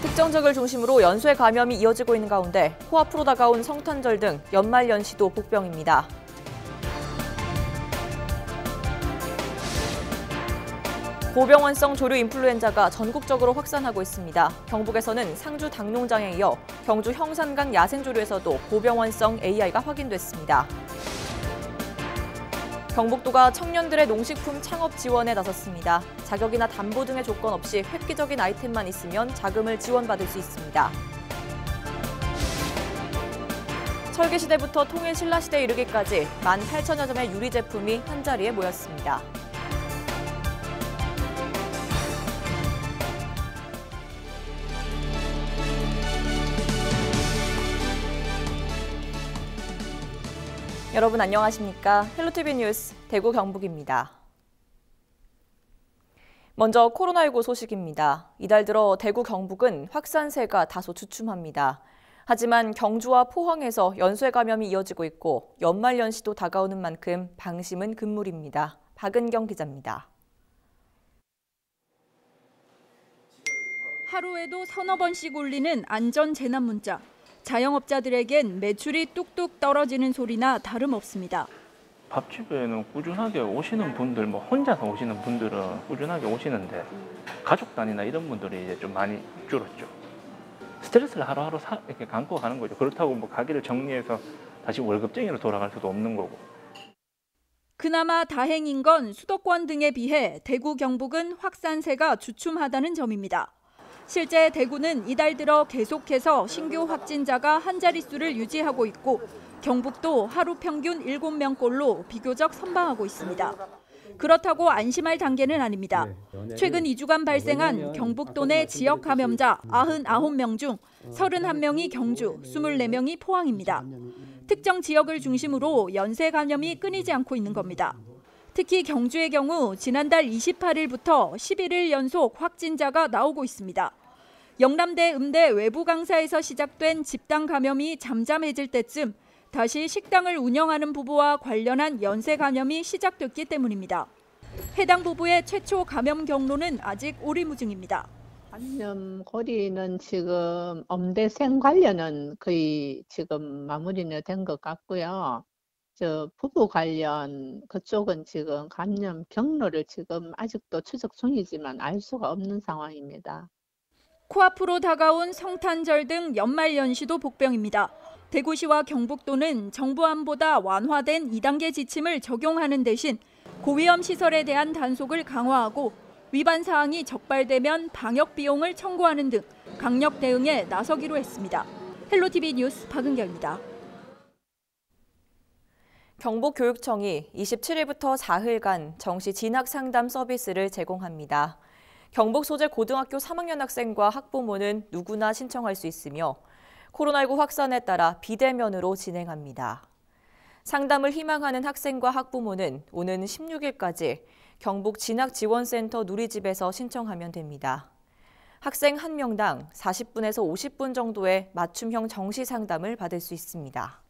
특정 지역을 중심으로 연쇄 감염이 이어지고 있는 가운데 코앞으로 다가온 성탄절 등 연말연시도 복병입니다. 고병원성 조류 인플루엔자가 전국적으로 확산하고 있습니다. 경북에서는 상주 닭농장에 이어 경주 형산강 야생조류에서도 고병원성 AI가 확인됐습니다. 경북도가 청년들의 농식품 창업 지원에 나섰습니다. 자격이나 담보 등의 조건 없이 획기적인 아이템만 있으면 자금을 지원받을 수 있습니다. 철기시대부터 통일신라시대에 이르기까지 18,000여 점의 유리 제품이 한자리에 모였습니다. 여러분 안녕하십니까? 헬로티비 뉴스 대구 경북입니다. 먼저 코로나19 소식입니다. 이달 들어 대구 경북은 확산세가 다소 주춤합니다. 하지만 경주와 포항에서 연쇄 감염이 이어지고 있고 연말연시도 다가오는 만큼 방심은 금물입니다. 박은경 기자입니다. 하루에도 서너 번씩 울리는 안전재난 문자. 자영업자들에겐 매출이 뚝뚝 떨어지는 소리나 다름없습니다. 밥집에는 꾸준하게 오시는 분들, 혼자서 오시는 분들은 꾸준하게 오시는데 가족 단위나 이런 분들이 이제 좀 많이 줄었죠. 스트레스를 하루하루 이렇게 감고 가는 거죠. 그렇다고 가게를 정리해서 다시 월급쟁이로 돌아갈 수도 없는 거고. 그나마 다행인 건 수도권 등에 비해 대구 경북은 확산세가 주춤하다는 점입니다. 실제 대구는 이달 들어 계속해서 신규 확진자가 한 자릿수를 유지하고 있고 경북도 하루 평균 7명꼴로 비교적 선방하고 있습니다. 그렇다고 안심할 단계는 아닙니다. 최근 2주간 발생한 경북도 내 지역 감염자 99명 중 31명이 경주, 24명이 포항입니다. 특정 지역을 중심으로 연쇄 감염이 끊이지 않고 있는 겁니다. 특히 경주의 경우 지난달 28일부터 11일 연속 확진자가 나오고 있습니다. 영남대 음대 외부 강사에서 시작된 집단 감염이 잠잠해질 때쯤 다시 식당을 운영하는 부부와 관련한 연쇄 감염이 시작됐기 때문입니다. 해당 부부의 최초 감염 경로는 아직 오리무중입니다. 감염고리는 지금 엄대생 관련은 거의 지금 마무리는 된 것 같고요. 부부 관련 그쪽은 지금 감염 경로를 지금 아직도 추적 중이지만 알 수가 없는 상황입니다. 코앞으로 다가온 성탄절 등 연말연시도 복병입니다. 대구시와 경북도는 정부안보다 완화된 2단계 지침을 적용하는 대신 고위험 시설에 대한 단속을 강화하고 위반 사항이 적발되면 방역 비용을 청구하는 등 강력 대응에 나서기로 했습니다. 헬로티비 뉴스 박은경입니다. 경북교육청이 27일부터 4일간 정시 진학 상담 서비스를 제공합니다. 경북 소재 고등학교 3학년 학생과 학부모는 누구나 신청할 수 있으며 코로나19 확산에 따라 비대면으로 진행합니다. 상담을 희망하는 학생과 학부모는 오는 16일까지 경북 진학지원센터 누리집에서 신청하면 됩니다. 학생 1명당 40분에서 50분 정도의 맞춤형 정시 상담을 받을 수 있습니다.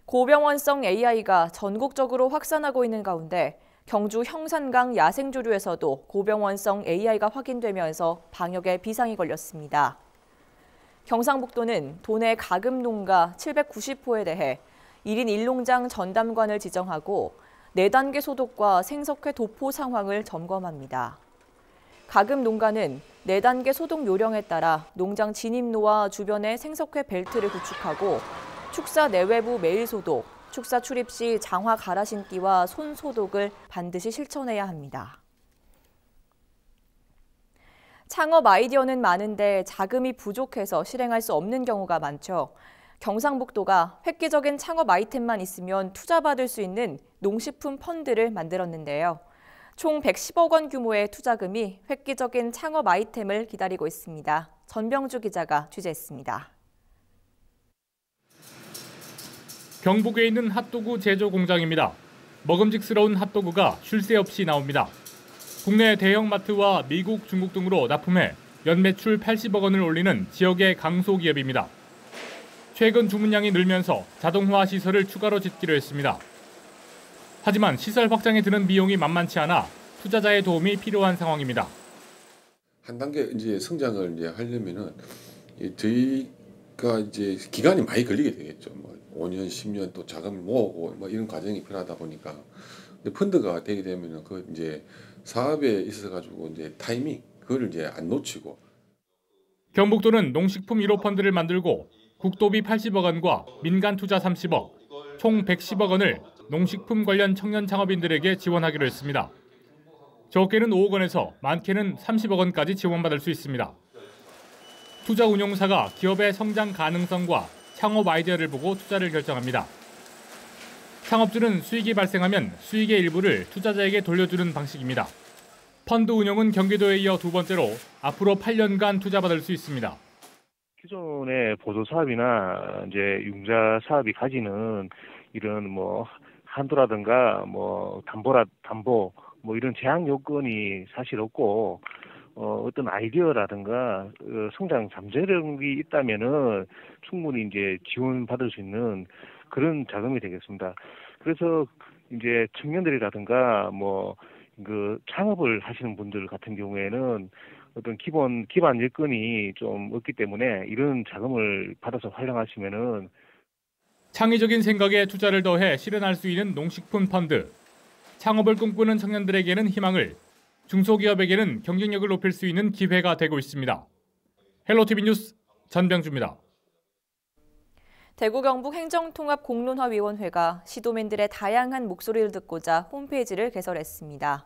고병원성 AI가 전국적으로 확산하고 있는 가운데 경주 형산강 야생조류에서도 고병원성 AI가 확인되면서 방역에 비상이 걸렸습니다. 경상북도는 도내 가금 농가 790호에 대해 1인 1농장 전담관을 지정하고 4단계 소독과 생석회 도포 상황을 점검합니다. 가금 농가는 4단계 소독 요령에 따라 농장 진입로와 주변에 생석회 벨트를 구축하고 축사 내외부 매일 소독, 축사 출입 시 장화 갈아 신기와 손 소독을 반드시 실천해야 합니다. 창업 아이디어는 많은데 자금이 부족해서 실행할 수 없는 경우가 많죠. 경상북도가 획기적인 창업 아이템만 있으면 투자받을 수 있는 농식품 펀드를 만들었는데요. 총 110억 원 규모의 투자금이 획기적인 창업 아이템을 기다리고 있습니다. 전병주 기자가 취재했습니다. 경북에 있는 핫도그 제조 공장입니다. 먹음직스러운 핫도그가 쉴 새 없이 나옵니다. 국내 대형마트와 미국, 중국 등으로 납품해 연매출 80억 원을 올리는 지역의 강소기업입니다. 최근 주문량이 늘면서 자동화 시설을 추가로 짓기로 했습니다. 하지만 시설 확장에 드는 비용이 만만치 않아 투자자의 도움이 필요한 상황입니다. 한 단계 이제 성장을 이제 하려면은 저희가 이제 기간이 많이 걸리게 되겠죠. 뭐 5년, 10년 또 자금을 모으고 뭐 이런 과정이 필요하다 보니까 근데 펀드가 되게 되면은 그 이제 사업에 있어서 가지고 이제 타이밍 그걸 이제 안 놓치고. 경북도는 농식품 1호 펀드를 만들고 국도비 80억 원과 민간 투자 30억, 총 110억 원을 농식품 관련 청년 창업인들에게 지원하기로 했습니다. 적게는 5억 원에서 많게는 30억 원까지 지원받을 수 있습니다. 투자 운용사가 기업의 성장 가능성과 창업 아이디어를 보고 투자를 결정합니다. 창업주는 수익이 발생하면 수익의 일부를 투자자에게 돌려주는 방식입니다. 펀드 운용은 경기도에 이어 두 번째로 앞으로 8년간 투자받을 수 있습니다. 기존의 보조 사업이나 이제 융자 사업이 가지는 이런 뭐 한도라든가 뭐 담보 뭐 이런 제한 요건이 사실 없고 어떤 아이디어라든가 성장 잠재력이 있다면은 충분히 이제 지원받을 수 있는 그런 자금이 되겠습니다. 그래서 이제 청년들이라든가 뭐 그 창업을 하시는 분들 같은 경우에는 어떤 기반 여건이 좀 없기 때문에 이런 자금을 받아서 활용하시면은 창의적인 생각에 투자를 더해 실현할 수 있는 농식품 펀드. 창업을 꿈꾸는 청년들에게는 희망을, 중소기업에게는 경쟁력을 높일 수 있는 기회가 되고 있습니다. 헬로티비 뉴스 전병주입니다. 대구 경북 행정통합공론화위원회가 시도민들의 다양한 목소리를 듣고자 홈페이지를 개설했습니다.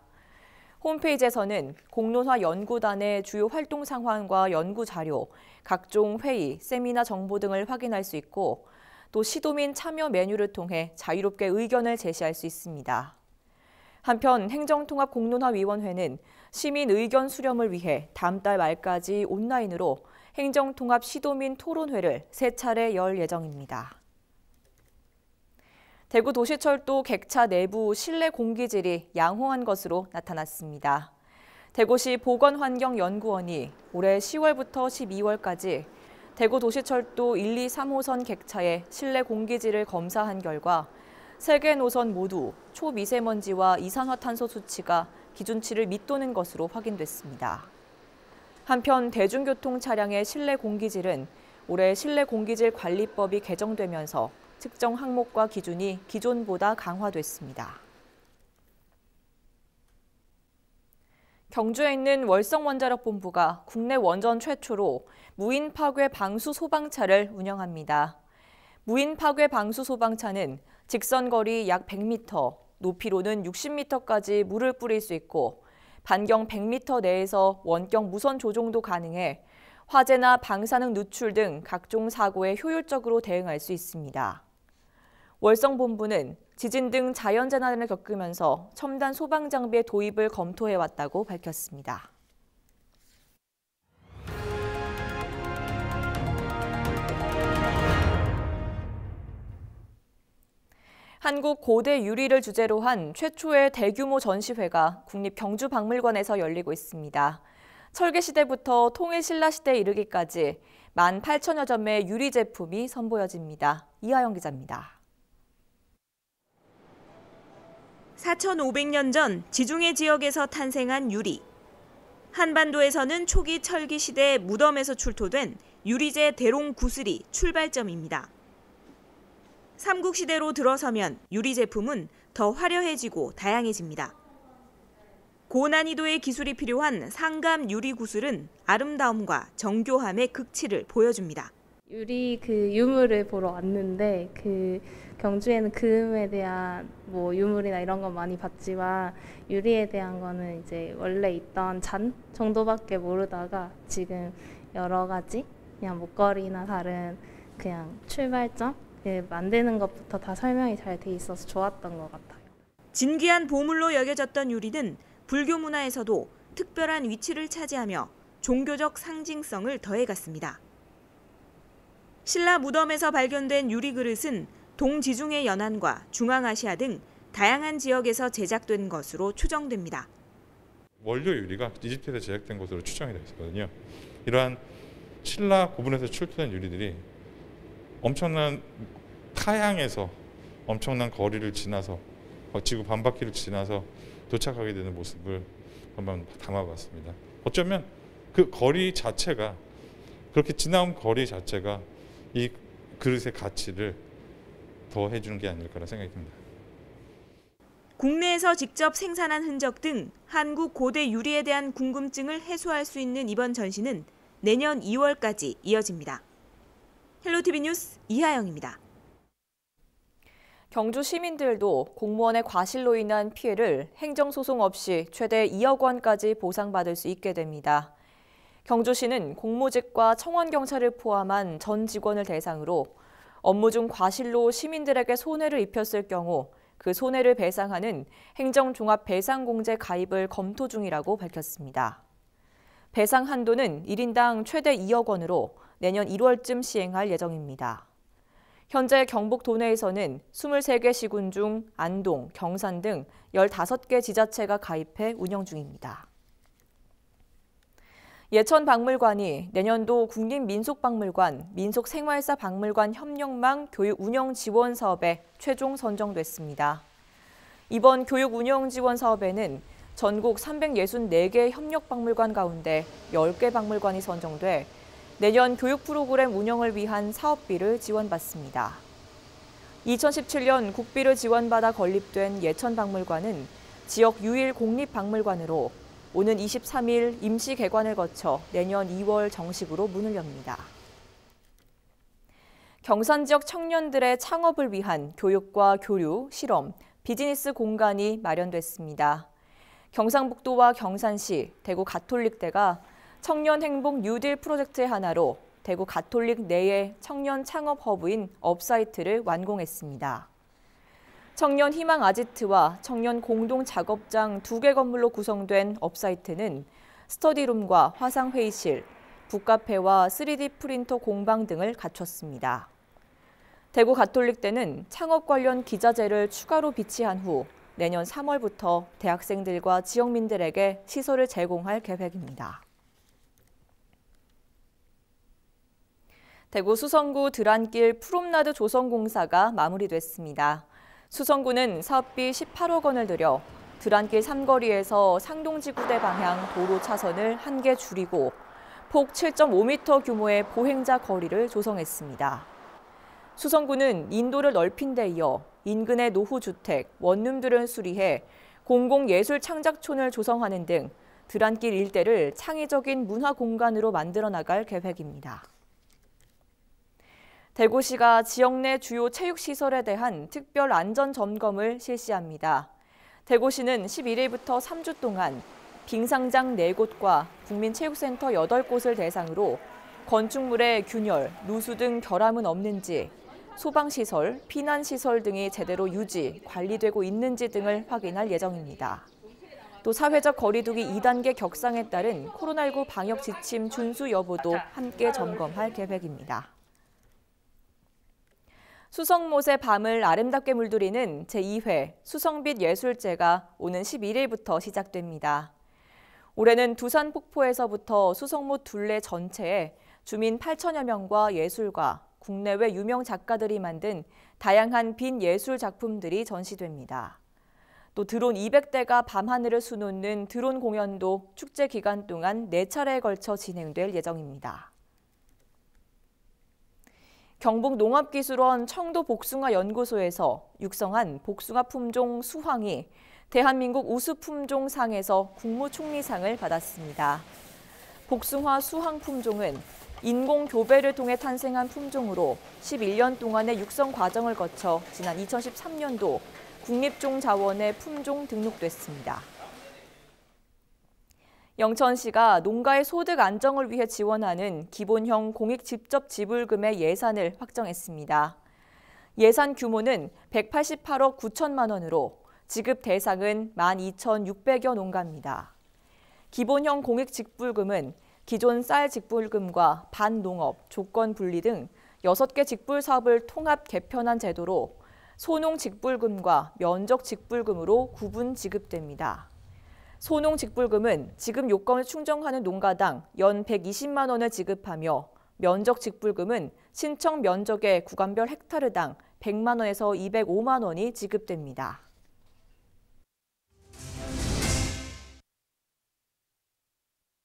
홈페이지에서는 공론화 연구단의 주요 활동 상황과 연구 자료, 각종 회의, 세미나 정보 등을 확인할 수 있고 또 시도민 참여 메뉴를 통해 자유롭게 의견을 제시할 수 있습니다. 한편 행정통합공론화위원회는 시민 의견 수렴을 위해 다음 달 말까지 온라인으로 행정통합 시도민 토론회를 3차례 열 예정입니다. 대구도시철도 객차 내부 실내 공기질이 양호한 것으로 나타났습니다. 대구시 보건환경연구원이 올해 10월부터 12월까지 대구도시철도 1, 2, 3호선 객차의 실내 공기질을 검사한 결과 3개 노선 모두 초미세먼지와 이산화탄소 수치가 기준치를 밑도는 것으로 확인됐습니다. 한편 대중교통 차량의 실내 공기질은 올해 실내공기질관리법이 개정되면서 특정 항목과 기준이 기존보다 강화됐습니다. 경주에 있는 월성원자력본부가 국내 원전 최초로 무인 파괴 방수 소방차를 운영합니다. 무인 파괴 방수 소방차는 직선거리 약 100m, 높이로는 60m까지 물을 뿌릴 수 있고 반경 100m 내에서 원격 무선 조종도 가능해 화재나 방사능 누출 등 각종 사고에 효율적으로 대응할 수 있습니다. 월성본부는 지진 등 자연재난을 겪으면서 첨단 소방 장비의 도입을 검토해왔다고 밝혔습니다. 한국 고대 유리를 주제로 한 최초의 대규모 전시회가 국립경주박물관에서 열리고 있습니다. 철기시대부터 통일신라시대에 이르기까지 18,000여 점의 유리 제품이 선보여집니다. 이하영 기자입니다. 4,500년 전 지중해 지역에서 탄생한 유리. 한반도에서는 초기 철기시대 무덤에서 출토된 유리제 대롱 구슬이 출발점입니다. 삼국시대로 들어서면 유리 제품은 더 화려해지고 다양해집니다. 고난이도의 기술이 필요한 상감 유리 구슬은 아름다움과 정교함의 극치를 보여줍니다. 유리 유물을 보러 왔는데 경주에는 금에 대한 유물이나 이런 건 많이 봤지만 유리에 대한 거는 이제 원래 있던 잔 정도밖에 모르다가 지금 여러 가지 그냥 목걸이나 다른 그냥 출발점 만드는 것부터 다 설명이 잘 돼 있어서 좋았던 것 같아요. 진귀한 보물로 여겨졌던 유리는 불교 문화에서도 특별한 위치를 차지하며 종교적 상징성을 더해갔습니다. 신라 무덤에서 발견된 유리 그릇은 동지중해 연안과 중앙아시아 등 다양한 지역에서 제작된 것으로 추정됩니다. 원료 유리가 이집트에서 제작된 것으로 추정이 되어 있거든요. 이러한 신라 고분에서 출토된 유리들이 엄청난 타향에서 엄청난 거리를 지나서 지구 반바퀴를 지나서 도착하게 되는 모습을 한번 담아봤습니다. 어쩌면 그 거리 자체가 그렇게 지나온 거리 자체가 이 그릇의 가치를 더 해주는 게 아닐까라는 생각이 듭니다. 국내에서 직접 생산한 흔적 등 한국 고대 유리에 대한 궁금증을 해소할 수 있는 이번 전시는 내년 2월까지 이어집니다. 헬로티비 뉴스 이하영입니다. 경주 시민들도 공무원의 과실로 인한 피해를 행정소송 없이 최대 2억 원까지 보상받을 수 있게 됩니다. 경주시는 공무직과 청원경찰을 포함한 전 직원을 대상으로 업무 중 과실로 시민들에게 손해를 입혔을 경우 그 손해를 배상하는 행정종합배상공제 가입을 검토 중이라고 밝혔습니다. 배상 한도는 1인당 최대 2억 원으로 내년 1월쯤 시행할 예정입니다. 현재 경북 도내에서는 23개 시군 중 안동, 경산 등 15개 지자체가 가입해 운영 중입니다. 예천박물관이 내년도 국립민속박물관, 민속생활사박물관 협력망 교육 운영 지원 사업에 최종 선정됐습니다. 이번 교육 운영 지원 사업에는 전국 364개 협력박물관 가운데 10개 박물관이 선정돼 내년 교육 프로그램 운영을 위한 사업비를 지원받습니다. 2017년 국비를 지원받아 건립된 예천박물관은 지역 유일 공립박물관으로 오는 23일 임시 개관을 거쳐 내년 2월 정식으로 문을 엽니다. 경산 지역 청년들의 창업을 위한 교육과 교류, 실험, 비즈니스 공간이 마련됐습니다. 경상북도와 경산시, 대구 가톨릭대가 청년 행복 뉴딜 프로젝트의 하나로 대구 가톨릭 내의 청년 창업 허브인 업사이트를 완공했습니다. 청년 희망 아지트와 청년 공동 작업장 2개 건물로 구성된 업사이트는 스터디룸과 화상 회의실, 북카페와 3D 프린터 공방 등을 갖췄습니다. 대구 가톨릭대는 창업 관련 기자재를 추가로 비치한 후 내년 3월부터 대학생들과 지역민들에게 시설을 제공할 계획입니다. 대구 수성구 드란길 프롬나드 조성공사가 마무리됐습니다. 수성구는 사업비 18억 원을 들여 드란길 삼거리에서 상동지구대 방향 도로 차선을 1개 줄이고 폭 7.5m 규모의 보행자 거리를 조성했습니다. 수성구는 인도를 넓힌 데 이어 인근의 노후주택, 원룸들을 수리해 공공예술창작촌을 조성하는 등 드란길 일대를 창의적인 문화공간으로 만들어 나갈 계획입니다. 대구시가 지역 내 주요 체육시설에 대한 특별 안전점검을 실시합니다. 대구시는 11일부터 3주 동안 빙상장 4곳과 국민체육센터 8곳을 대상으로 건축물의 균열, 누수 등 결함은 없는지, 소방시설, 피난시설 등이 제대로 유지, 관리되고 있는지 등을 확인할 예정입니다. 또 사회적 거리두기 2단계 격상에 따른 코로나19 방역 지침 준수 여부도 함께 점검할 계획입니다. 수성못의 밤을 아름답게 물들이는 제2회 수성빛 예술제가 오는 11일부터 시작됩니다. 올해는 두산 폭포에서부터 수성못 둘레 전체에 주민 8천여 명과 예술가, 국내외 유명 작가들이 만든 다양한 빈 예술 작품들이 전시됩니다. 또 드론 200대가 밤하늘을 수놓는 드론 공연도 축제 기간 동안 4차례에 걸쳐 진행될 예정입니다. 경북농업기술원 청도복숭아연구소에서 육성한 복숭아 품종 수황이 대한민국 우수품종상에서 국무총리상을 받았습니다. 복숭아 수황 품종은 인공교배를 통해 탄생한 품종으로 11년 동안의 육성 과정을 거쳐 지난 2013년도 국립종자원에 품종 등록됐습니다. 영천시가 농가의 소득 안정을 위해 지원하는 기본형 공익 직접 지불금의 예산을 확정했습니다. 예산 규모는 188억 9천만 원으로 지급 대상은 12,600여 농가입니다. 기본형 공익 직불금은 기존 쌀 직불금과 반농업, 조건 분리 등 6개 직불 사업을 통합 개편한 제도로 소농 직불금과 면적 직불금으로 구분 지급됩니다. 소농 직불금은 지급 요건을 충족하는 농가당 연 120만 원을 지급하며 면적 직불금은 신청 면적의 구간별 헥타르당 100만 원에서 205만 원이 지급됩니다.